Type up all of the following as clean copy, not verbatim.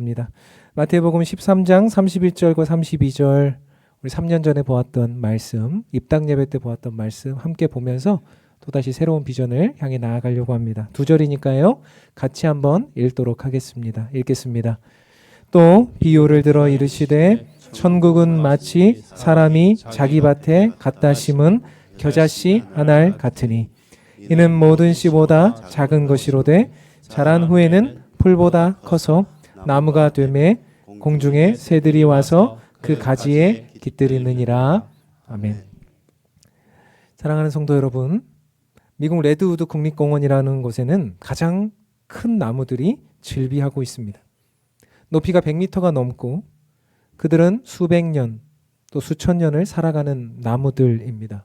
하겠습니다. 마태복음 13장 31절과 32절 우리 3년 전에 보았던 말씀, 입당 예배 때 보았던 말씀 함께 보면서 또다시 새로운 비전을 향해 나아가려고 합니다. 2절이니까요. 같이 한번 읽도록 하겠습니다. 읽겠습니다. 또 비유를 들어 이르시되 천국은 마치 사람이 자기 밭에 갖다 심은 겨자씨 한 알 같으니 이는 모든 씨보다 작은 것이로되 자란 후에는 풀보다 커서 나무가 되매 공중에 새들이 와서 그 가지에 깃들이느니라. 아멘. 사랑하는 성도 여러분, 미국 레드우드 국립공원이라는 곳에는 가장 큰 나무들이 즐비하고 있습니다. 높이가 100m가 넘고 그들은 수백 년 또 수천 년을 살아가는 나무들입니다.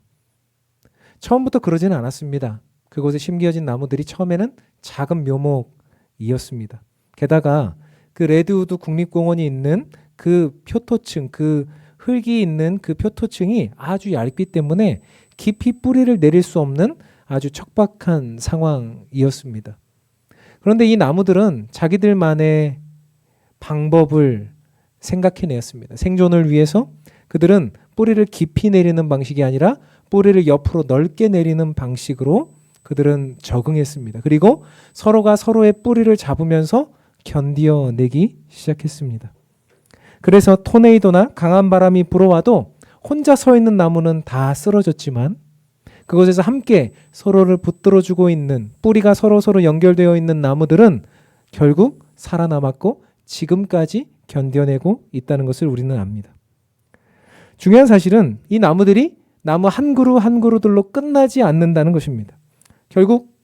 처음부터 그러지는 않았습니다. 그곳에 심겨진 나무들이 처음에는 작은 묘목이었습니다. 게다가 그 레드우드 국립공원이 있는 그 표토층, 그 흙이 있는 그 표토층이 아주 얇기 때문에 깊이 뿌리를 내릴 수 없는 아주 척박한 상황이었습니다. 그런데 이 나무들은 자기들만의 방법을 생각해냈습니다. 생존을 위해서 그들은 뿌리를 깊이 내리는 방식이 아니라 뿌리를 옆으로 넓게 내리는 방식으로 그들은 적응했습니다. 그리고 서로가 서로의 뿌리를 잡으면서 견디어내기 시작했습니다. 그래서 토네이도나 강한 바람이 불어와도 혼자 서 있는 나무는 다 쓰러졌지만 그곳에서 함께 서로를 붙들어주고 있는 뿌리가 서로 연결되어 있는 나무들은 결국 살아남았고 지금까지 견뎌내고 있다는 것을 우리는 압니다. 중요한 사실은 이 나무들이 나무 한 그루 한 그루들로 끝나지 않는다는 것입니다. 결국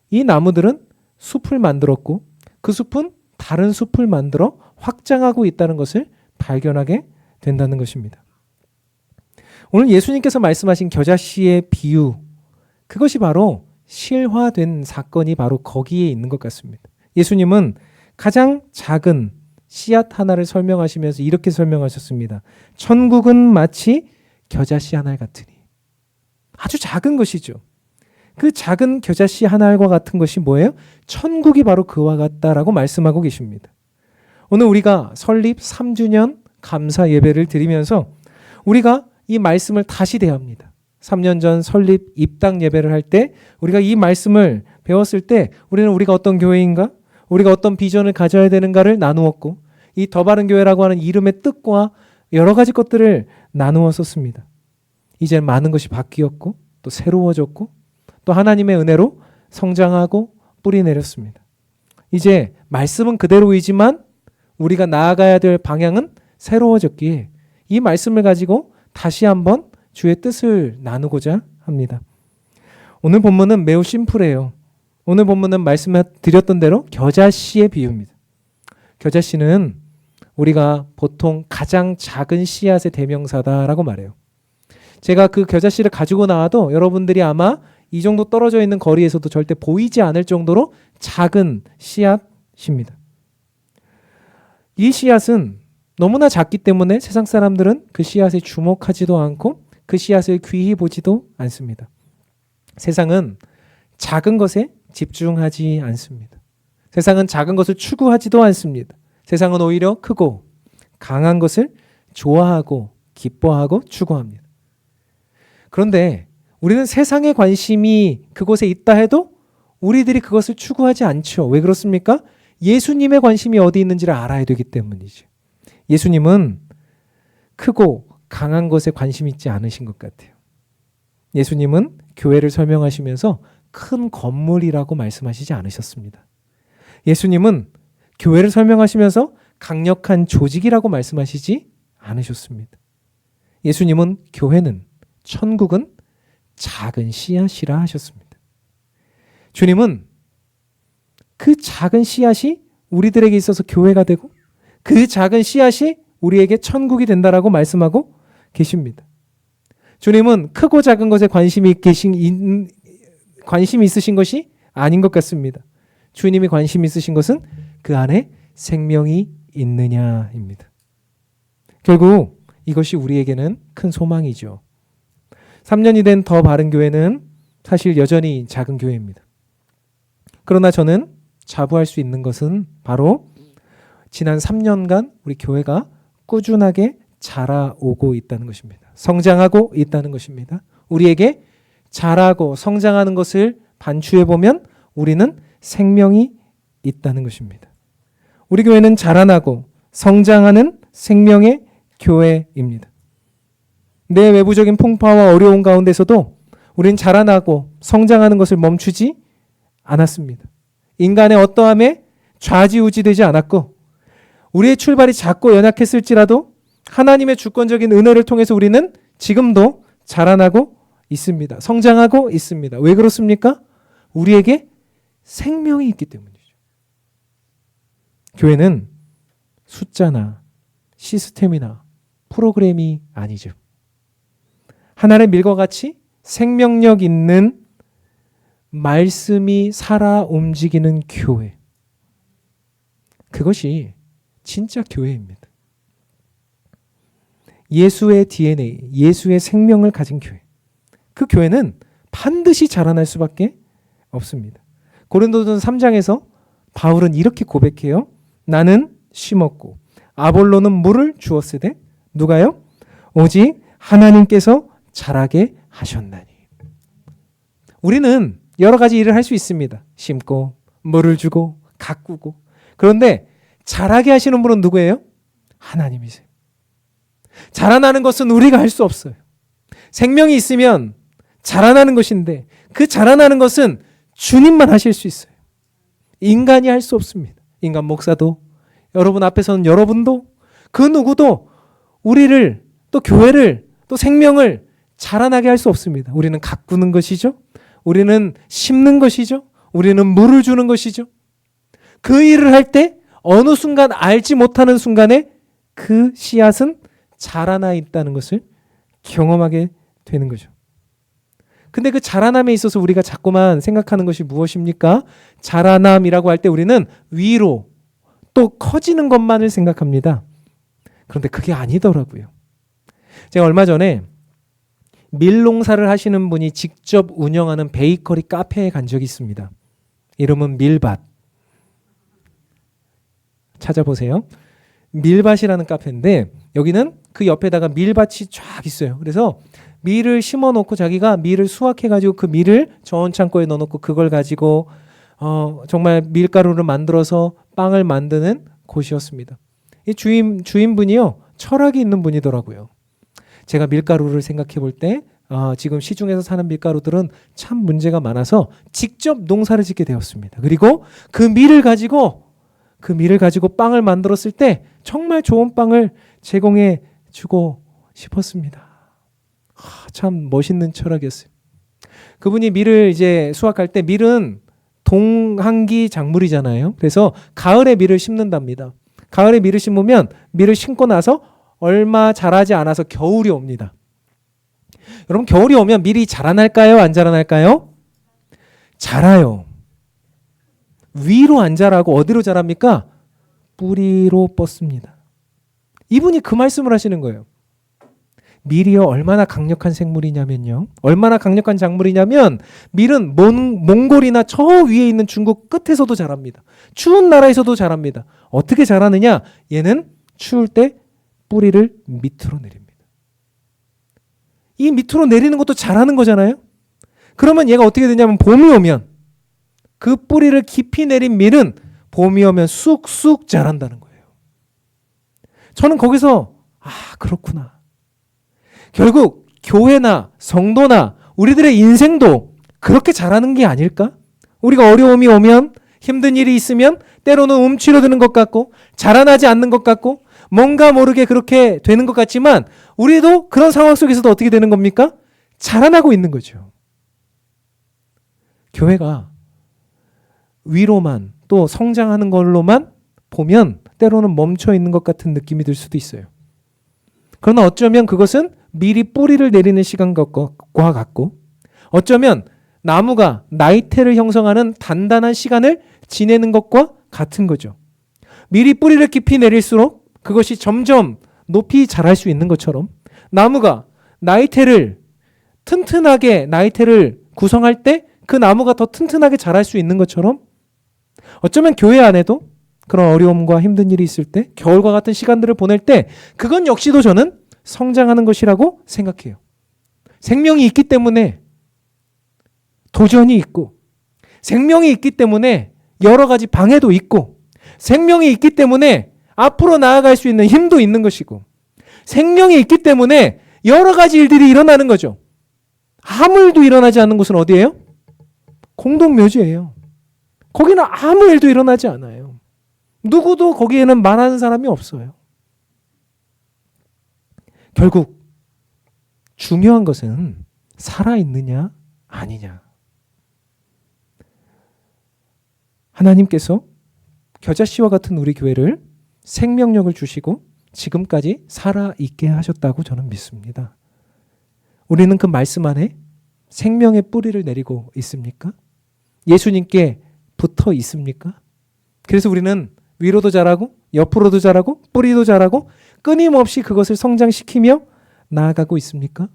이 나무들은 숲을 만들었고 그 숲은 다른 숲을 만들어 확장하고 있다는 것을 발견하게 된다는 것입니다. 오늘 예수님께서 말씀하신 겨자씨의 비유, 그것이 바로 실화된 사건이 바로 거기에 있는 것 같습니다. 예수님은 가장 작은 씨앗 하나를 설명하시면서 이렇게 설명하셨습니다. 천국은 마치 겨자씨 한 알 같으니. 아주 작은 것이죠. 그 작은 겨자씨 한 알과 같은 것이 뭐예요? 천국이 바로 그와 같다라고 말씀하고 계십니다. 오늘 우리가 설립 3주년 감사 예배를 드리면서 우리가 이 말씀을 다시 대합니다. 3년 전 설립 입당 예배를 할 때 우리가 이 말씀을 배웠을 때 우리가 어떤 교회인가? 우리가 어떤 비전을 가져야 되는가를 나누었고 이 더 바른 교회라고 하는 이름의 뜻과 여러 가지 것들을 나누었었습니다. 이제 많은 것이 바뀌었고 또 새로워졌고 또 하나님의 은혜로 성장하고 뿌리 내렸습니다. 이제 말씀은 그대로이지만 우리가 나아가야 될 방향은 새로워졌기에 이 말씀을 가지고 다시 한번 주의 뜻을 나누고자 합니다. 오늘 본문은 매우 심플해요. 오늘 본문은 말씀드렸던 대로 겨자씨의 비유입니다. 겨자씨는 우리가 보통 가장 작은 씨앗의 대명사다라고 말해요. 제가 그 겨자씨를 가지고 나와도 여러분들이 아마 이 정도 떨어져 있는 거리에서도 절대 보이지 않을 정도로 작은 씨앗입니다. 이 씨앗은 너무나 작기 때문에 세상 사람들은 그 씨앗에 주목하지도 않고 그 씨앗을 귀히 보지도 않습니다. 세상은 작은 것에 집중하지 않습니다. 세상은 작은 것을 추구하지도 않습니다. 세상은 오히려 크고 강한 것을 좋아하고 기뻐하고 추구합니다. 그런데 우리는 세상의 관심이 그곳에 있다 해도 우리들이 그것을 추구하지 않죠. 왜 그렇습니까? 예수님의 관심이 어디 있는지를 알아야 되기 때문이죠. 예수님은 크고 강한 것에 관심 있지 않으신 것 같아요. 예수님은 교회를 설명하시면서 큰 건물이라고 말씀하시지 않으셨습니다. 예수님은 교회를 설명하시면서 강력한 조직이라고 말씀하시지 않으셨습니다. 예수님은 교회는 천국은 작은 씨앗이라 하셨습니다. 주님은 그 작은 씨앗이 우리들에게 있어서 교회가 되고 그 작은 씨앗이 우리에게 천국이 된다라고 말씀하고 계십니다. 주님은 크고 작은 것에 관심이 있으신 것이 아닌 것 같습니다. 주님이 관심 있으신 것은 그 안에 생명이 있느냐입니다. 결국 이것이 우리에게는 큰 소망이죠. 3년이 된 더 바른 교회는 사실 여전히 작은 교회입니다. 그러나 저는 자부할 수 있는 것은 바로 지난 3년간 우리 교회가 꾸준하게 자라오고 있다는 것입니다. 성장하고 있다는 것입니다. 우리에게 자라고 성장하는 것을 반추해 보면 우리는 생명이 있다는 것입니다. 우리 교회는 자라나고 성장하는 생명의 교회입니다. 내 외부적인 풍파와 어려운 가운데서도 우리는 자라나고 성장하는 것을 멈추지 않았습니다. 인간의 어떠함에 좌지우지되지 않았고 우리의 출발이 작고 연약했을지라도 하나님의 주권적인 은혜를 통해서 우리는 지금도 자라나고 있습니다. 성장하고 있습니다. 왜 그렇습니까? 우리에게 생명이 있기 때문이죠. 교회는 숫자나 시스템이나 프로그램이 아니죠. 하나의 밀과 같이 생명력 있는 말씀이 살아 움직이는 교회. 그것이 진짜 교회입니다. 예수의 DNA, 예수의 생명을 가진 교회. 그 교회는 반드시 자라날 수밖에 없습니다. 고린도전서 3장에서 바울은 이렇게 고백해요. 나는 심었고 아볼로는 물을 주었으되 누가요? 오직 하나님께서 자라게 하셨나니. 우리는 여러 가지 일을 할 수 있습니다. 심고 물을 주고 가꾸고. 그런데 자라게 하시는 분은 누구예요? 하나님이세요. 자라나는 것은 우리가 할 수 없어요. 생명이 있으면 자라나는 것인데 그 자라나는 것은 주님만 하실 수 있어요. 인간이 할 수 없습니다. 인간 목사도, 여러분 앞에서는 여러분도, 그 누구도 우리를, 또 교회를, 또 생명을 자라나게 할 수 없습니다. 우리는 가꾸는 것이죠. 우리는 심는 것이죠. 우리는 물을 주는 것이죠. 그 일을 할 때 어느 순간 알지 못하는 순간에 그 씨앗은 자라나 있다는 것을 경험하게 되는 거죠. 근데 그 자라남에 있어서 우리가 자꾸만 생각하는 것이 무엇입니까? 자라남이라고 할 때 우리는 위로 또 커지는 것만을 생각합니다. 그런데 그게 아니더라고요. 제가 얼마 전에 밀농사를 하시는 분이 직접 운영하는 베이커리 카페에 간 적이 있습니다. 이름은 밀밭. 찾아보세요. 밀밭이라는 카페인데 여기는 그 옆에다가 밀밭이 쫙 있어요. 그래서 밀을 심어놓고 자기가 밀을 수확해가지고 그 밀을 저온창고에 넣어놓고 그걸 가지고 정말 밀가루를 만들어서 빵을 만드는 곳이었습니다. 이 주인분이요, 철학이 있는 분이더라고요. 제가 밀가루를 생각해 볼 때 지금 시중에서 사는 밀가루들은 참 문제가 많아서 직접 농사를 짓게 되었습니다. 그리고 그 밀을 가지고 빵을 만들었을 때 정말 좋은 빵을 제공해 주고 싶었습니다. 참 멋있는 철학이었어요. 그분이 밀을 이제 수확할 때 밀은 동항기 작물이잖아요. 그래서 가을에 밀을 심는답니다. 가을에 밀을 심으면 밀을 심고 나서 얼마 자라지 않아서 겨울이 옵니다. 여러분 겨울이 오면 밀이 자라날까요? 안 자라날까요? 자라요. 위로 안 자라고 어디로 자랍니까? 뿌리로 뻗습니다. 이분이 그 말씀을 하시는 거예요. 밀이요 얼마나 강력한 생물이냐면요. 얼마나 강력한 작물이냐면 밀은 몽골이나 저 위에 있는 중국 끝에서도 자랍니다. 추운 나라에서도 자랍니다. 어떻게 자라느냐? 얘는 추울 때 뿌리를 밑으로 내립니다. 이 밑으로 내리는 것도 자라는 거잖아요. 그러면 얘가 어떻게 되냐면 봄이 오면 그 뿌리를 깊이 내린 밀은 봄이 오면 쑥쑥 자란다는 거예요. 저는 거기서 그렇구나. 결국 교회나 성도나 우리들의 인생도 그렇게 자라는 게 아닐까? 우리가 어려움이 오면 힘든 일이 있으면 때로는 움츠러드는 것 같고 자라나지 않는 것 같고 뭔가 모르게 그렇게 되는 것 같지만 우리도 그런 상황 속에서도 어떻게 되는 겁니까? 자라나고 있는 거죠. 교회가 위로만 또 성장하는 걸로만 보면 때로는 멈춰 있는 것 같은 느낌이 들 수도 있어요. 그러나 어쩌면 그것은 미리 뿌리를 내리는 시간과 같고 어쩌면 나무가 나이테를 형성하는 단단한 시간을 지내는 것과 같은 거죠. 미리 뿌리를 깊이 내릴수록 그것이 점점 높이 자랄 수 있는 것처럼 나무가 튼튼하게 나이테를 구성할 때 그 나무가 더 튼튼하게 자랄 수 있는 것처럼 어쩌면 교회 안에도 그런 어려움과 힘든 일이 있을 때, 겨울과 같은 시간들을 보낼 때 그건 역시도 저는 성장하는 것이라고 생각해요. 생명이 있기 때문에 도전이 있고, 생명이 있기 때문에 여러 가지 방해도 있고, 생명이 있기 때문에 앞으로 나아갈 수 있는 힘도 있는 것이고, 생명이 있기 때문에 여러 가지 일들이 일어나는 거죠. 아무 일도 일어나지 않는 곳은 어디예요? 공동묘지예요. 거기는 아무 일도 일어나지 않아요. 누구도 거기에는 말하는 사람이 없어요. 결국 중요한 것은 살아있느냐 아니냐. 하나님께서 겨자씨와 같은 우리 교회를 생명력을 주시고 지금까지 살아있게 하셨다고 저는 믿습니다. 우리는 그 말씀 안에 생명의 뿌리를 내리고 있습니까? 예수님께 붙어 있습니까? 그래서 우리는 위로도 자라고 옆으로도 자라고 뿌리도 자라고 끊임없이 그것을 성장시키며 나아가고 있습니까?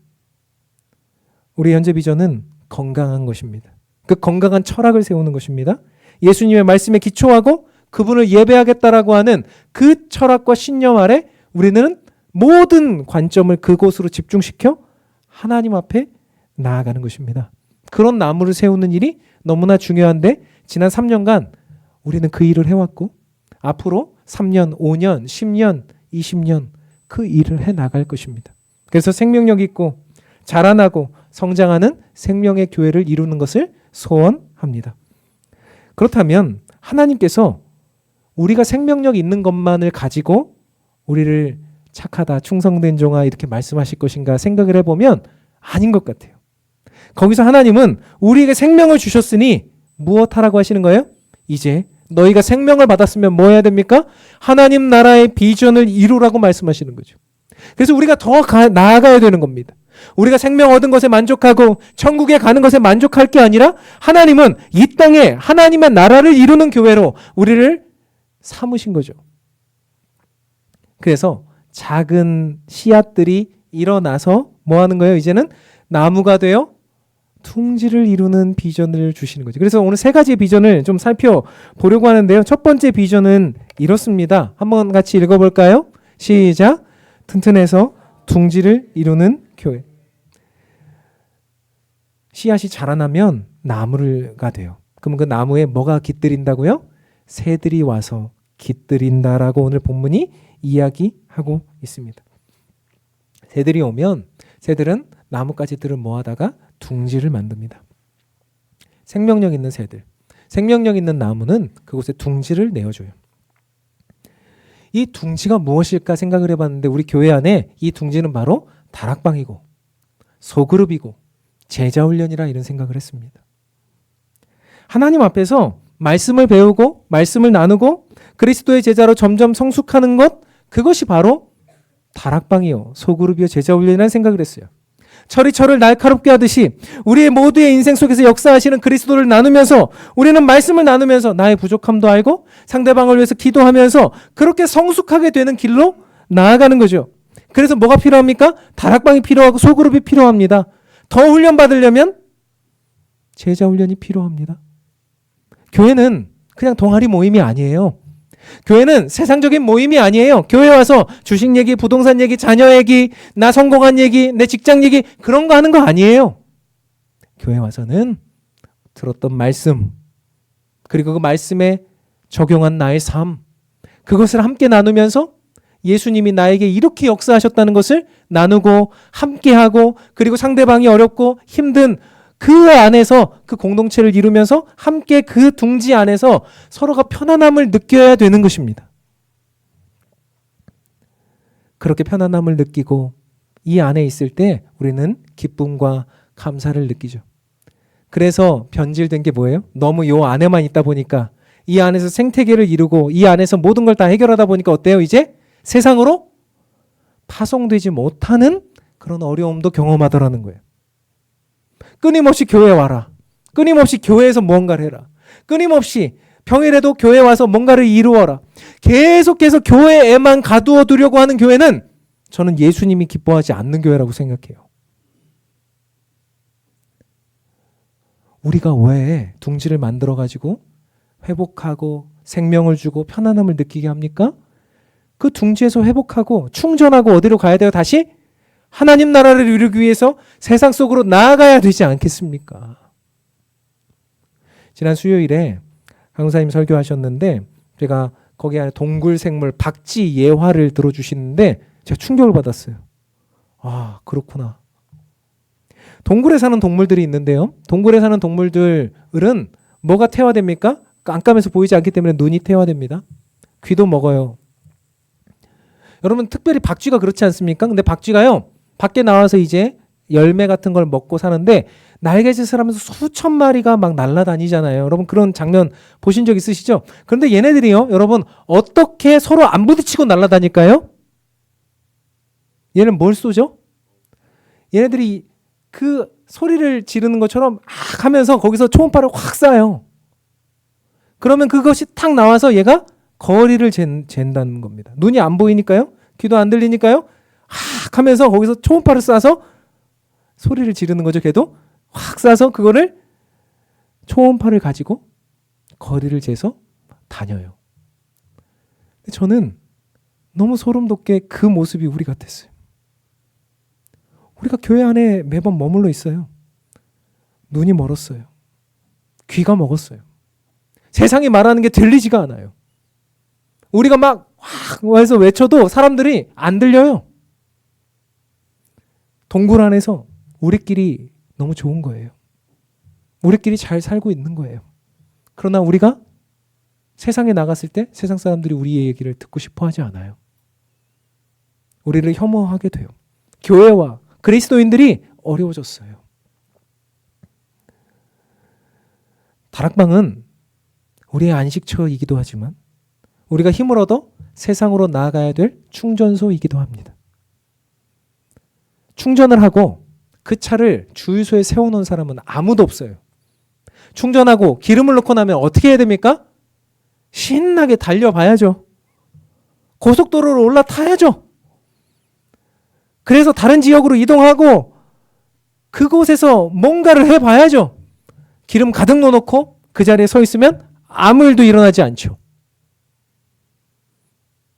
우리 현재 비전은 건강한 것입니다. 그 건강한 철학을 세우는 것입니다. 예수님의 말씀에 기초하고 그분을 예배하겠다라고 하는 그 철학과 신념 아래 우리는 모든 관점을 그곳으로 집중시켜 하나님 앞에 나아가는 것입니다. 그런 나무를 세우는 일이 너무나 중요한데 지난 3년간 우리는 그 일을 해왔고 앞으로 3년, 5년, 10년, 20년 그 일을 해나갈 것입니다. 그래서 생명력 있고 자라나고 성장하는 생명의 교회를 이루는 것을 소원합니다. 그렇다면 하나님께서 우리가 생명력 있는 것만을 가지고 우리를 착하다, 충성된 종아 이렇게 말씀하실 것인가 생각을 해보면 아닌 것 같아요. 거기서 하나님은 우리에게 생명을 주셨으니 무엇하라고 하시는 거예요? 이제 너희가 생명을 받았으면 뭐 해야 됩니까? 하나님 나라의 비전을 이루라고 말씀하시는 거죠. 그래서 우리가 더 나아가야 되는 겁니다. 우리가 생명 얻은 것에 만족하고 천국에 가는 것에 만족할 게 아니라 하나님은 이 땅에 하나님의 나라를 이루는 교회로 우리를 삼으신 거죠. 그래서 작은 씨앗들이 일어나서 뭐 하는 거예요? 이제는 나무가 되어 둥지를 이루는 비전을 주시는 거죠. 그래서 오늘 세 가지의 비전을 좀 살펴보려고 하는데요. 첫 번째 비전은 이렇습니다. 한번 같이 읽어볼까요? 시작. 튼튼해서 둥지를 이루는 교회. 씨앗이 자라나면 나무가 돼요. 그럼 그 나무에 뭐가 깃들인다고요? 새들이 와서 깃들인다라고 오늘 본문이 이야기하고 있습니다. 새들이 오면 새들은 나뭇가지들을 모아다가 둥지를 만듭니다. 생명력 있는 새들, 생명력 있는 나무는 그곳에 둥지를 내어줘요. 이 둥지가 무엇일까 생각을 해봤는데 우리 교회 안에 이 둥지는 바로 다락방이고 소그룹이고 제자훈련이라 이런 생각을 했습니다. 하나님 앞에서 말씀을 배우고 말씀을 나누고 그리스도의 제자로 점점 성숙하는 것, 그것이 바로 다락방이요 소그룹이요 제자훈련이라는 생각을 했어요. 철이 철을 날카롭게 하듯이 우리의 모두의 인생 속에서 역사하시는 그리스도를 나누면서 우리는 말씀을 나누면서 나의 부족함도 알고 상대방을 위해서 기도하면서 그렇게 성숙하게 되는 길로 나아가는 거죠. 그래서 뭐가 필요합니까? 다락방이 필요하고 소그룹이 필요합니다. 더 훈련 받으려면 제자 훈련이 필요합니다. 교회는 그냥 동아리 모임이 아니에요. 교회는 세상적인 모임이 아니에요. 교회 와서 주식 얘기, 부동산 얘기, 자녀 얘기, 나 성공한 얘기, 내 직장 얘기 그런 거 하는 거 아니에요. 교회 와서는 들었던 말씀 그리고 그 말씀에 적용한 나의 삶 그것을 함께 나누면서 예수님이 나에게 이렇게 역사하셨다는 것을 나누고 함께하고 그리고 상대방이 어렵고 힘든 그 안에서 그 공동체를 이루면서 함께 그 둥지 안에서 서로가 편안함을 느껴야 되는 것입니다. 그렇게 편안함을 느끼고 이 안에 있을 때 우리는 기쁨과 감사를 느끼죠. 그래서 변질된 게 뭐예요? 너무 요 안에만 있다 보니까 이 안에서 생태계를 이루고 이 안에서 모든 걸 다 해결하다 보니까 어때요? 이제 세상으로 파송되지 못하는 그런 어려움도 경험하더라는 거예요. 끊임없이 교회 와라. 끊임없이 교회에서 뭔가를 해라. 끊임없이 평일에도 교회 와서 뭔가를 이루어라. 계속해서 교회에만 가두어 두려고 하는 교회는 저는 예수님이 기뻐하지 않는 교회라고 생각해요. 우리가 왜 둥지를 만들어가지고 회복하고 생명을 주고 편안함을 느끼게 합니까? 그 둥지에서 회복하고 충전하고 어디로 가야 돼요? 다시 하나님 나라를 이루기 위해서 세상 속으로 나아가야 되지 않겠습니까? 지난 수요일에 강사님 설교하셨는데 제가 거기 안에 동굴생물 박쥐 예화를 들어주시는데 제가 충격을 받았어요. 아, 그렇구나. 동굴에 사는 동물들이 있는데요. 동굴에 사는 동물들은 뭐가 태화됩니까? 깜깜해서 보이지 않기 때문에 눈이 태화됩니다. 귀도 먹어요. 여러분 특별히 박쥐가 그렇지 않습니까? 근데 박쥐가요. 밖에 나와서 이제 열매 같은 걸 먹고 사는데 날개짓을 하면서 수천 마리가 막 날아다니잖아요. 여러분 그런 장면 보신 적 있으시죠? 그런데 얘네들이요. 여러분 어떻게 서로 안 부딪히고 날아다닐까요? 얘는 뭘 쏘죠? 얘네들이 그 소리를 지르는 것처럼 막 하면서 거기서 초음파를 확 쏴요. 그러면 그것이 탁 나와서 얘가 거리를 잰다는 겁니다. 눈이 안 보이니까요. 귀도 안 들리니까요. 확 하면서 거기서 초음파를 쏴서 소리를 지르는 거죠. 걔도 확 쏴서 그거를 초음파를 가지고 거리를 재서 다녀요. 저는 너무 소름 돋게 그 모습이 우리 같았어요. 우리가 교회 안에 매번 머물러 있어요. 눈이 멀었어요. 귀가 먹었어요. 세상이 말하는 게 들리지가 않아요. 우리가 막 해서 외쳐도 사람들이 안 들려요. 동굴 안에서 우리끼리 너무 좋은 거예요. 우리끼리 잘 살고 있는 거예요. 그러나 우리가 세상에 나갔을 때 세상 사람들이 우리의 얘기를 듣고 싶어 하지 않아요. 우리를 혐오하게 돼요. 교회와 그리스도인들이 어려워졌어요. 다락방은 우리의 안식처이기도 하지만 우리가 힘을 얻어 세상으로 나아가야 될 충전소이기도 합니다. 충전을 하고 그 차를 주유소에 세워놓은 사람은 아무도 없어요. 충전하고 기름을 넣고 나면 어떻게 해야 됩니까? 신나게 달려봐야죠. 고속도로로 올라타야죠. 그래서 다른 지역으로 이동하고 그곳에서 뭔가를 해봐야죠. 기름 가득 넣어놓고 그 자리에 서 있으면 아무 일도 일어나지 않죠.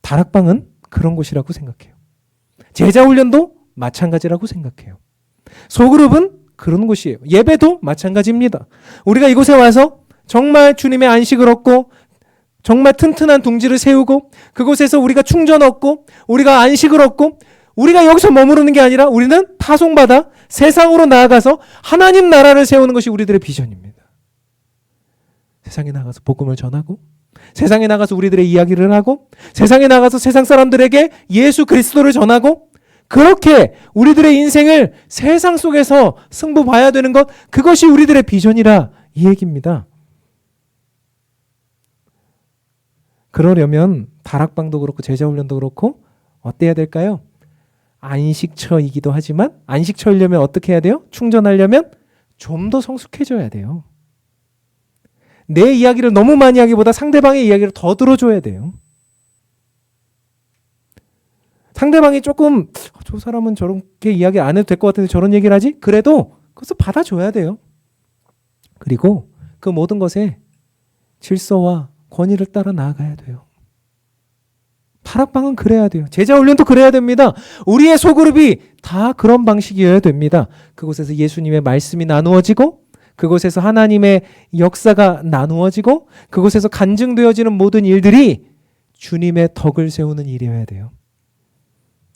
다락방은 그런 곳이라고 생각해요. 제자훈련도 마찬가지라고 생각해요. 소그룹은 그런 곳이에요. 예배도 마찬가지입니다. 우리가 이곳에 와서 정말 주님의 안식을 얻고 정말 튼튼한 둥지를 세우고 그곳에서 우리가 충전 얻고 우리가 안식을 얻고 우리가 여기서 머무르는 게 아니라 우리는 파송받아 세상으로 나아가서 하나님 나라를 세우는 것이 우리들의 비전입니다. 세상에 나가서 복음을 전하고 세상에 나가서 우리들의 이야기를 하고 세상에 나가서 세상 사람들에게 예수 그리스도를 전하고 그렇게 우리들의 인생을 세상 속에서 승부 봐야 되는 것, 그것이 우리들의 비전이라 이 얘기입니다. 그러려면 다락방도 그렇고 제자훈련도 그렇고 어때야 될까요? 안식처이기도 하지만 안식처이려면 어떻게 해야 돼요? 충전하려면 좀 더 성숙해져야 돼요. 내 이야기를 너무 많이 하기보다 상대방의 이야기를 더 들어줘야 돼요. 상대방이 조금 저 사람은 저렇게 이야기 안 해도 될 것 같은데 저런 얘기를 하지? 그래도 그것을 받아줘야 돼요. 그리고 그 모든 것에 질서와 권위를 따라 나아가야 돼요. 다락방은 그래야 돼요. 제자훈련도 그래야 됩니다. 우리의 소그룹이 다 그런 방식이어야 됩니다. 그곳에서 예수님의 말씀이 나누어지고 그곳에서 하나님의 역사가 나누어지고 그곳에서 간증되어지는 모든 일들이 주님의 덕을 세우는 일이어야 돼요.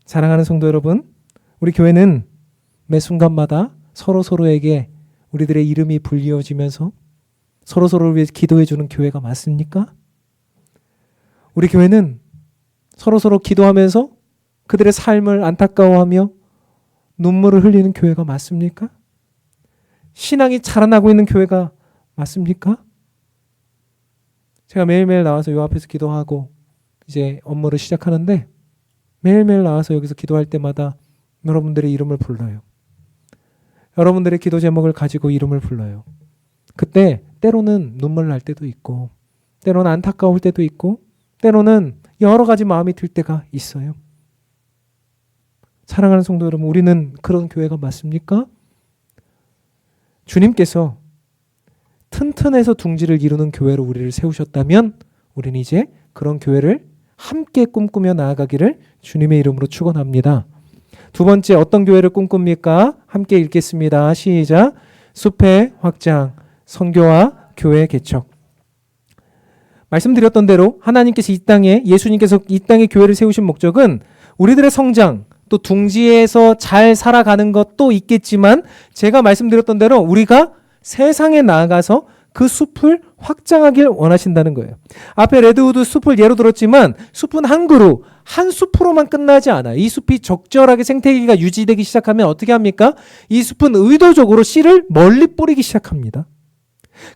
사랑하는 성도 여러분, 우리 교회는 매 순간마다 서로서로에게 우리들의 이름이 불리어지면서 서로서로를 위해 기도해주는 교회가 맞습니까? 우리 교회는 서로서로 기도하면서 그들의 삶을 안타까워하며 눈물을 흘리는 교회가 맞습니까? 신앙이 자라나고 있는 교회가 맞습니까? 제가 매일매일 나와서 요 앞에서 기도하고 이제 업무를 시작하는데 매일매일 나와서 여기서 기도할 때마다 여러분들의 이름을 불러요. 여러분들의 기도 제목을 가지고 이름을 불러요. 그때 때로는 눈물 날 때도 있고 때로는 안타까울 때도 있고 때로는 여러 가지 마음이 들 때가 있어요. 사랑하는 성도 여러분, 우리는 그런 교회가 맞습니까? 주님께서 튼튼해서 둥지를 이루는 교회로 우리를 세우셨다면 우리는 이제 그런 교회를 함께 꿈꾸며 나아가기를 주님의 이름으로 축원합니다. 두 번째, 어떤 교회를 꿈꿉니까? 함께 읽겠습니다. 시작. 숲의 확장, 선교와 교회 개척. 말씀드렸던 대로 하나님께서 이 땅에, 예수님께서 이 땅에 교회를 세우신 목적은 우리들의 성장, 또 둥지에서 잘 살아가는 것도 있겠지만 제가 말씀드렸던 대로 우리가 세상에 나아가서 그 숲을 확장하길 원하신다는 거예요. 앞에 레드우드 숲을 예로 들었지만 숲은 한 그루, 한 숲으로만 끝나지 않아요. 이 숲이 적절하게 생태계가 유지되기 시작하면 어떻게 합니까? 이 숲은 의도적으로 씨를 멀리 뿌리기 시작합니다.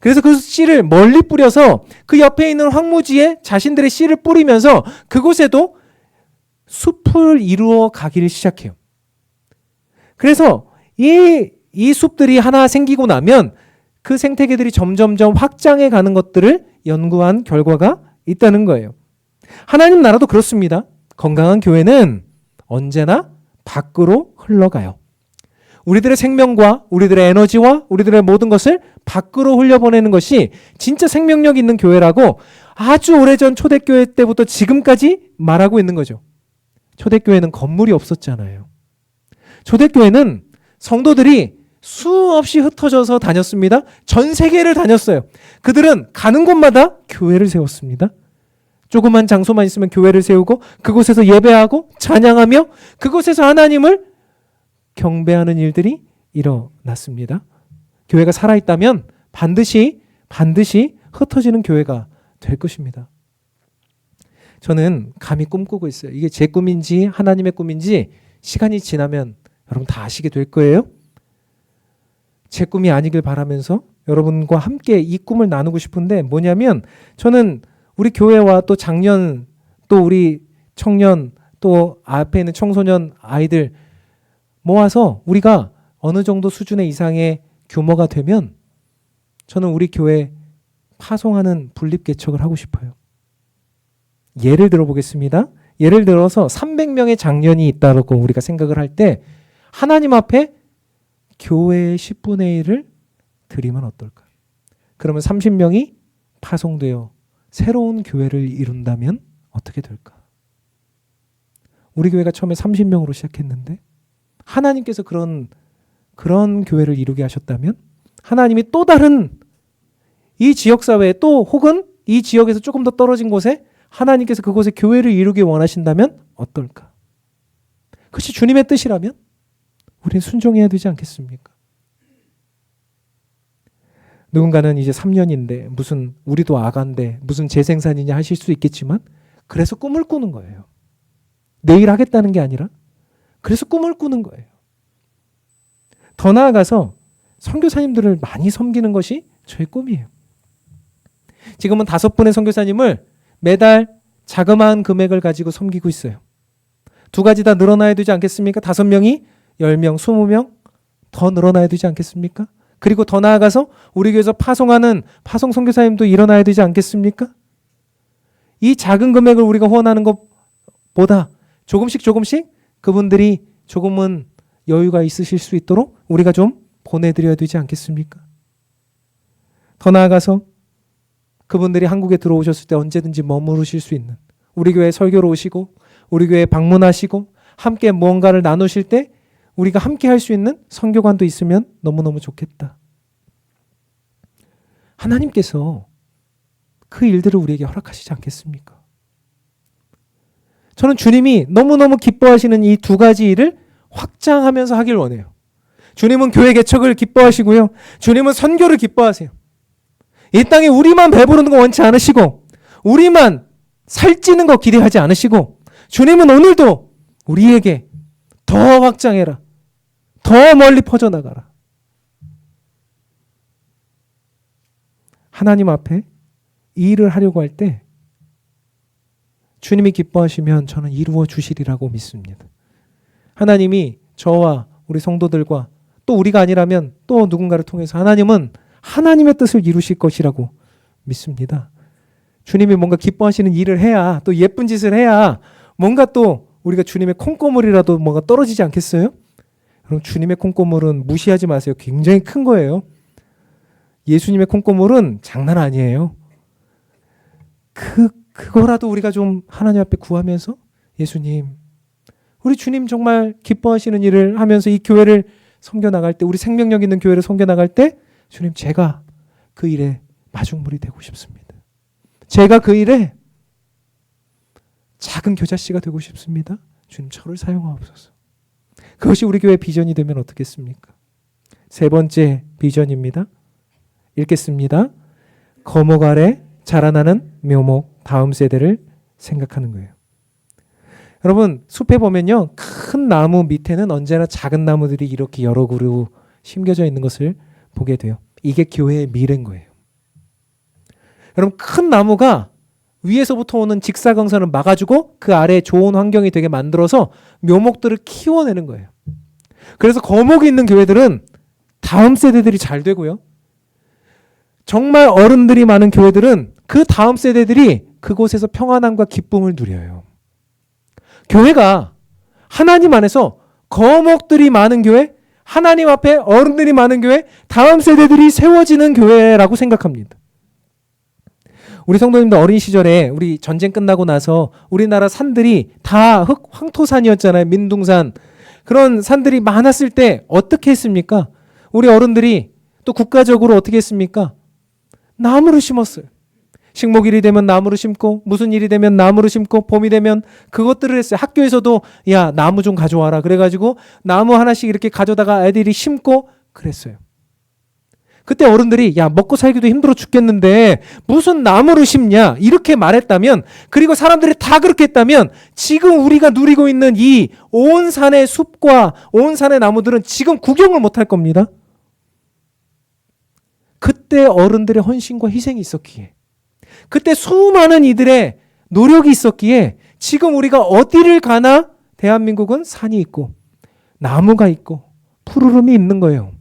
그래서 그 씨를 멀리 뿌려서 그 옆에 있는 황무지에 자신들의 씨를 뿌리면서 그곳에도 숲을 이루어 가기를 시작해요. 그래서 이 숲들이 하나 생기고 나면 그 생태계들이 점점점 확장해 가는 것들을 연구한 결과가 있다는 거예요. 하나님 나라도 그렇습니다. 건강한 교회는 언제나 밖으로 흘러가요. 우리들의 생명과 우리들의 에너지와 우리들의 모든 것을 밖으로 흘려보내는 것이 진짜 생명력 있는 교회라고 아주 오래전 초대교회 때부터 지금까지 말하고 있는 거죠. 초대교회는 건물이 없었잖아요. 초대교회는 성도들이 수없이 흩어져서 다녔습니다. 전 세계를 다녔어요. 그들은 가는 곳마다 교회를 세웠습니다. 조그만 장소만 있으면 교회를 세우고 그곳에서 예배하고 찬양하며 그곳에서 하나님을 경배하는 일들이 일어났습니다. 교회가 살아있다면 반드시 흩어지는 교회가 될 것입니다. 저는 감히 꿈꾸고 있어요. 이게 제 꿈인지 하나님의 꿈인지 시간이 지나면 여러분 다 아시게 될 거예요. 제 꿈이 아니길 바라면서 여러분과 함께 이 꿈을 나누고 싶은데 뭐냐면 저는 우리 교회와 또 장년 또 우리 청년 또 앞에 있는 청소년 아이들 모아서 우리가 어느 정도 수준의 이상의 규모가 되면 저는 우리 교회 파송하는 분립개척을 하고 싶어요. 예를 들어보겠습니다. 예를 들어서 300명의 장년이 있다고 우리가 생각을 할 때 하나님 앞에 교회의 10분의 1을 드리면 어떨까? 그러면 30명이 파송되어 새로운 교회를 이룬다면 어떻게 될까? 우리 교회가 처음에 30명으로 시작했는데 하나님께서 그런 교회를 이루게 하셨다면 하나님이 또 다른 이 지역사회에 또 혹은 이 지역에서 조금 더 떨어진 곳에 하나님께서 그곳에 교회를 이루기 원하신다면 어떨까? 그것이 주님의 뜻이라면 우리는 순종해야 되지 않겠습니까? 누군가는 이제 3년인데 무슨 우리도 아간데 무슨 재생산이냐 하실 수 있겠지만 그래서 꿈을 꾸는 거예요. 내일 하겠다는 게 아니라 그래서 꿈을 꾸는 거예요. 더 나아가서 선교사님들을 많이 섬기는 것이 저의 꿈이에요. 지금은 5분의 선교사님을 매달 자그마한 금액을 가지고 섬기고 있어요. 두 가지 다 늘어나야 되지 않겠습니까? 5명이 10명, 20명 더 늘어나야 되지 않겠습니까? 그리고 더 나아가서 우리 교회에서 파송하는 파송 선교사님도 일어나야 되지 않겠습니까? 이 작은 금액을 우리가 후원하는 것보다 조금씩 그분들이 조금은 여유가 있으실 수 있도록 우리가 좀 보내드려야 되지 않겠습니까? 더 나아가서 그분들이 한국에 들어오셨을 때 언제든지 머무르실 수 있는 우리 교회 설교로 오시고 우리 교회 방문하시고 함께 무언가를 나누실 때 우리가 함께 할 수 있는 선교관도 있으면 너무너무 좋겠다. 하나님께서 그 일들을 우리에게 허락하시지 않겠습니까? 저는 주님이 너무너무 기뻐하시는 이 두 가지 일을 확장하면서 하길 원해요. 주님은 교회 개척을 기뻐하시고요. 주님은 선교를 기뻐하세요. 이 땅에 우리만 배부르는 거 원치 않으시고 우리만 살찌는 거 기대하지 않으시고 주님은 오늘도 우리에게 더 확장해라. 더 멀리 퍼져나가라. 하나님 앞에 이 일을 하려고 할 때 주님이 기뻐하시면 저는 이루어 주시리라고 믿습니다. 하나님이 저와 우리 성도들과 또 우리가 아니라면 또 누군가를 통해서 하나님은 하나님의 뜻을 이루실 것이라고 믿습니다. 주님이 뭔가 기뻐하시는 일을 해야 또 예쁜 짓을 해야 뭔가 또 우리가 주님의 콩고물이라도 뭔가 떨어지지 않겠어요? 그럼 주님의 콩고물은 무시하지 마세요. 굉장히 큰 거예요. 예수님의 콩고물은 장난 아니에요. 그거라도 우리가 좀 하나님 앞에 구하면서 예수님, 우리 주님 정말 기뻐하시는 일을 하면서 이 교회를 섬겨나갈 때, 우리 생명력 있는 교회를 섬겨나갈 때 주님, 제가 그 일에 마중물이 되고 싶습니다. 제가 그 일에 작은 교자씨가 되고 싶습니다. 주님, 저를 사용하옵소서. 그것이 우리 교회 비전이 되면 어떻겠습니까? 세 번째 비전입니다. 읽겠습니다. 거목 아래 자라나는 묘목, 다음 세대를 생각하는 거예요. 여러분, 숲에 보면요, 큰 나무 밑에는 언제나 작은 나무들이 이렇게 여러 그루 심겨져 있는 것을 보게 돼요. 이게 교회의 미래인 거예요. 여러분, 큰 나무가 위에서부터 오는 직사광선을 막아주고 그 아래에 좋은 환경이 되게 만들어서 묘목들을 키워내는 거예요. 그래서 거목이 있는 교회들은 다음 세대들이 잘 되고요. 정말 어른들이 많은 교회들은 그 다음 세대들이 그곳에서 평안함과 기쁨을 누려요. 교회가 하나님 안에서 거목들이 많은 교회, 하나님 앞에 어른들이 많은 교회, 다음 세대들이 세워지는 교회라고 생각합니다. 우리 성도님들 어린 시절에 우리 전쟁 끝나고 나서 우리나라 산들이 다 황토산이었잖아요. 민둥산. 그런 산들이 많았을 때 어떻게 했습니까? 우리 어른들이 또 국가적으로 어떻게 했습니까? 나무를 심었어요. 식목일이 되면 나무를 심고, 무슨 일이 되면 나무를 심고, 봄이 되면 그것들을 했어요. 학교에서도 야, 나무 좀 가져와라. 그래가지고 나무 하나씩 이렇게 가져다가 애들이 심고 그랬어요. 그때 어른들이 야, 먹고 살기도 힘들어 죽겠는데 무슨 나무를 심냐 이렇게 말했다면, 그리고 사람들이 다 그렇게 했다면 지금 우리가 누리고 있는 이 온 산의 숲과 온 산의 나무들은 지금 구경을 못할 겁니다. 그때 어른들의 헌신과 희생이 있었기에, 그때 수많은 이들의 노력이 있었기에 지금 우리가 어디를 가나 대한민국은 산이 있고 나무가 있고 푸르름이 있는 거예요.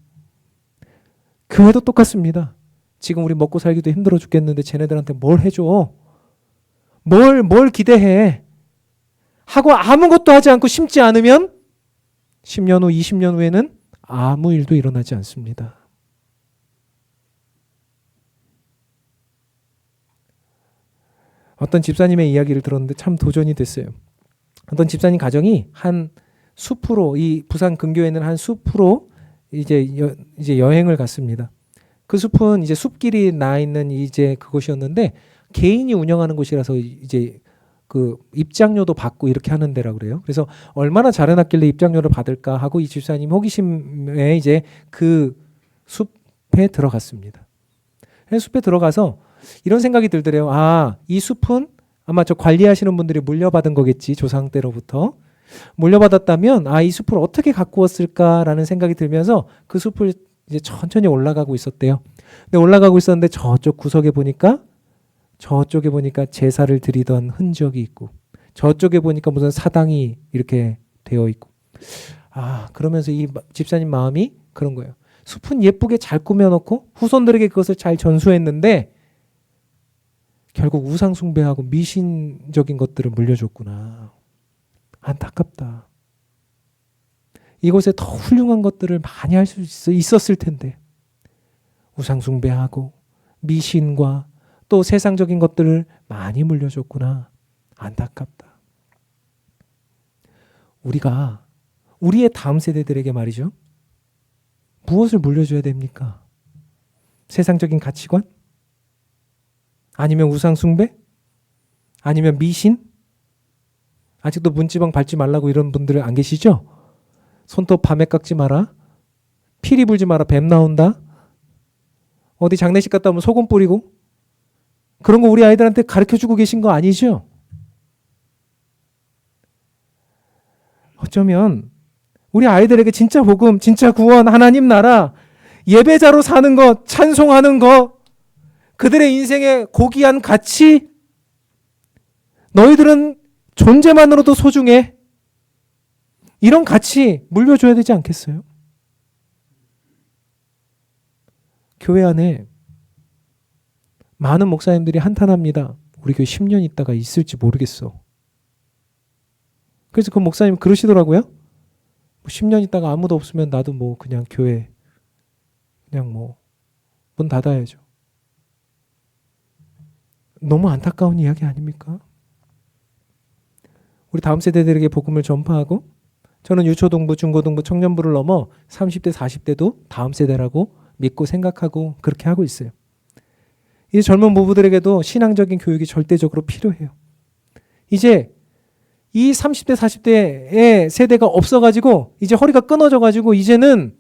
교회도 똑같습니다. 지금 우리 먹고 살기도 힘들어 죽겠는데 쟤네들한테 뭘 해줘? 뭘 기대해? 하고 아무것도 하지 않고 심지 않으면 10년 후, 20년 후에는 아무 일도 일어나지 않습니다. 어떤 집사님의 이야기를 들었는데 참 도전이 됐어요. 어떤 집사님 가정이 한 숲으로, 이 부산 근교에 있는 한 숲으로 이제 여행을 갔습니다. 그 숲은 이제 숲길이 나 있는 이제 그곳이었는데 개인이 운영하는 곳이라서 이제 그 입장료도 받고 이렇게 하는 데라 그래요. 그래서 얼마나 잘 해놨길래 입장료를 받을까 하고 이 집사님 호기심에 이제 그 숲에 들어갔습니다. 숲에 들어가서 이런 생각이 들더래요. 아, 이 숲은 아마 저 관리하시는 분들이 물려받은 거겠지, 조상 때로부터. 물려받았다면 아, 이 숲을 어떻게 가꾸었을까라는 생각이 들면서 그 숲을 이제 천천히 올라가고 있었대요. 근데 올라가고 있었는데 저쪽에 보니까 제사를 드리던 흔적이 있고, 저쪽에 보니까 무슨 사당이 이렇게 되어 있고, 아, 그러면서 이 집사님 마음이 그런 거예요. 숲은 예쁘게 잘 꾸며놓고 후손들에게 그것을 잘 전수했는데 결국 우상 숭배하고 미신적인 것들을 물려줬구나. 안타깝다. 이곳에 더 훌륭한 것들을 많이 할 수 있었을 텐데 우상 숭배하고 미신과 또 세상적인 것들을 많이 물려줬구나. 안타깝다. 우리가 우리의 다음 세대들에게 말이죠. 무엇을 물려줘야 됩니까? 세상적인 가치관? 아니면 우상 숭배? 아니면 미신? 아직도 문지방 밟지 말라고 이런 분들 안 계시죠? 손톱 밤에 깎지 마라. 피리 불지 마라. 뱀 나온다. 어디 장례식 갔다 오면 소금 뿌리고. 그런 거 우리 아이들한테 가르쳐주고 계신 거 아니죠? 어쩌면 우리 아이들에게 진짜 복음, 진짜 구원, 하나님 나라, 예배자로 사는 것, 찬송하는 것, 그들의 인생의 고귀한 가치, 너희들은 존재만으로도 소중해. 이런 가치 물려줘야 되지 않겠어요? 교회 안에 많은 목사님들이 한탄합니다. 우리 교회 10년 있다가 있을지 모르겠어. 그래서 그 목사님 그러시더라고요. 10년 있다가 아무도 없으면 나도 뭐 그냥 교회 그냥 뭐 문 닫아야죠. 너무 안타까운 이야기 아닙니까? 우리 다음 세대들에게 복음을 전파하고, 저는 유초동부, 중고등부, 청년부를 넘어 30대, 40대도 다음 세대라고 믿고 생각하고 그렇게 하고 있어요. 이제 젊은 부부들에게도 신앙적인 교육이 절대적으로 필요해요. 이제 이 30대, 40대의 세대가 없어가지고 이제 허리가 끊어져가지고 이제는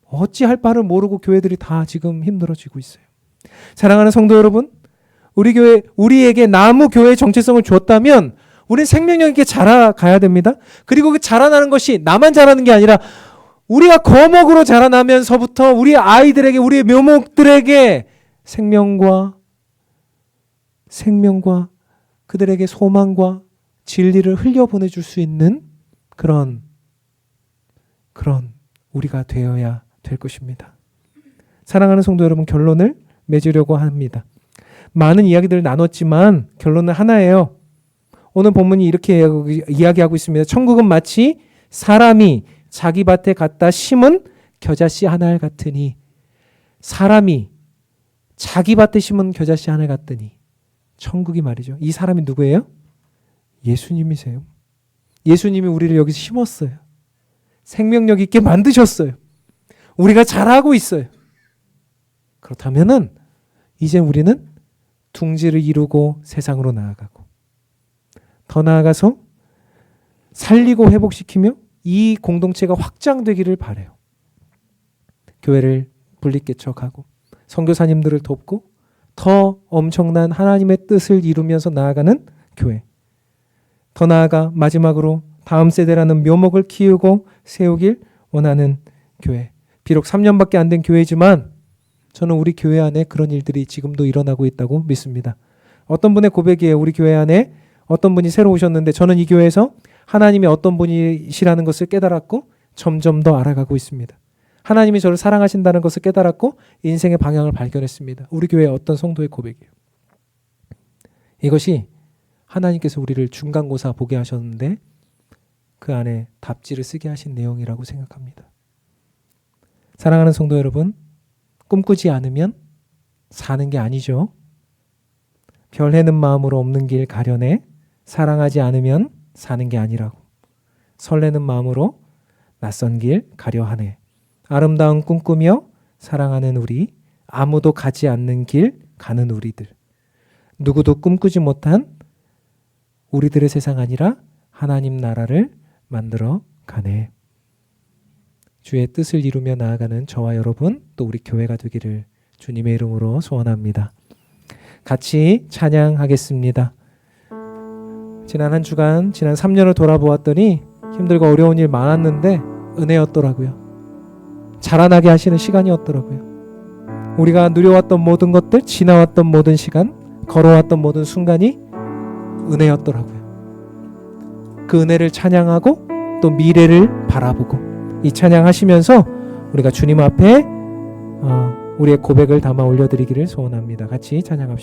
어찌할 바를 모르고 교회들이 다 지금 힘들어지고 있어요. 사랑하는 성도 여러분, 우리 교회, 우리에게 나무 교회의 정체성을 줬다면 우린 생명력 있게 자라가야 됩니다. 그리고 그 자라나는 것이 나만 자라는 게 아니라 우리가 거목으로 자라나면서부터 우리 아이들에게, 우리 묘목들에게 생명과 그들에게 소망과 진리를 흘려보내줄 수 있는 그런 우리가 되어야 될 것입니다. 사랑하는 성도 여러분, 결론을 맺으려고 합니다. 많은 이야기들을 나눴지만 결론은 하나예요. 오늘 본문이 이렇게 이야기하고 있습니다. 천국은 마치 사람이 자기 밭에 갖다 심은 겨자씨 하나 같으니, 사람이 자기 밭에 심은 겨자씨 하나 같더니, 천국이 말이죠. 이 사람이 누구예요? 예수님이세요. 예수님이 우리를 여기서 심었어요. 생명력 있게 만드셨어요. 우리가 잘하고 있어요. 그렇다면은 이제 우리는 둥지를 이루고 세상으로 나아가고, 더 나아가서 살리고 회복시키며 이 공동체가 확장되기를 바라요. 교회를 분리개척하고 선교사님들을 돕고 더 엄청난 하나님의 뜻을 이루면서 나아가는 교회. 더 나아가 마지막으로 다음 세대라는 묘목을 키우고 세우길 원하는 교회. 비록 3년밖에 안 된 교회지만 저는 우리 교회 안에 그런 일들이 지금도 일어나고 있다고 믿습니다. 어떤 분의 고백이에요. 우리 교회 안에 어떤 분이 새로 오셨는데 저는 이 교회에서 하나님이 어떤 분이시라는 것을 깨달았고 점점 더 알아가고 있습니다. 하나님이 저를 사랑하신다는 것을 깨달았고 인생의 방향을 발견했습니다. 우리 교회의 어떤 성도의 고백이에요. 이것이 하나님께서 우리를 중간고사 보게 하셨는데 그 안에 답지를 쓰게 하신 내용이라고 생각합니다. 사랑하는 성도 여러분, 꿈꾸지 않으면 사는 게 아니죠. 별 해는 마음으로 없는 길 가려내 사랑하지 않으면 사는 게 아니라고. 설레는 마음으로 낯선 길 가려 하네. 아름다운 꿈 꾸며 사랑하는 우리, 아무도 가지 않는 길 가는 우리들. 누구도 꿈꾸지 못한 우리들의 세상 아니라 하나님 나라를 만들어 가네. 주의 뜻을 이루며 나아가는 저와 여러분, 또 우리 교회가 되기를 주님의 이름으로 소원합니다. 같이 찬양하겠습니다. 지난 한 주간, 지난 3년을 돌아보았더니 힘들고 어려운 일 많았는데 은혜였더라고요. 자라나게 하시는 시간이었더라고요. 우리가 누려왔던 모든 것들, 지나왔던 모든 시간, 걸어왔던 모든 순간이 은혜였더라고요. 그 은혜를 찬양하고 또 미래를 바라보고 이 찬양하시면서 우리가 주님 앞에 우리의 고백을 담아 올려드리기를 소원합니다. 같이 찬양합시다.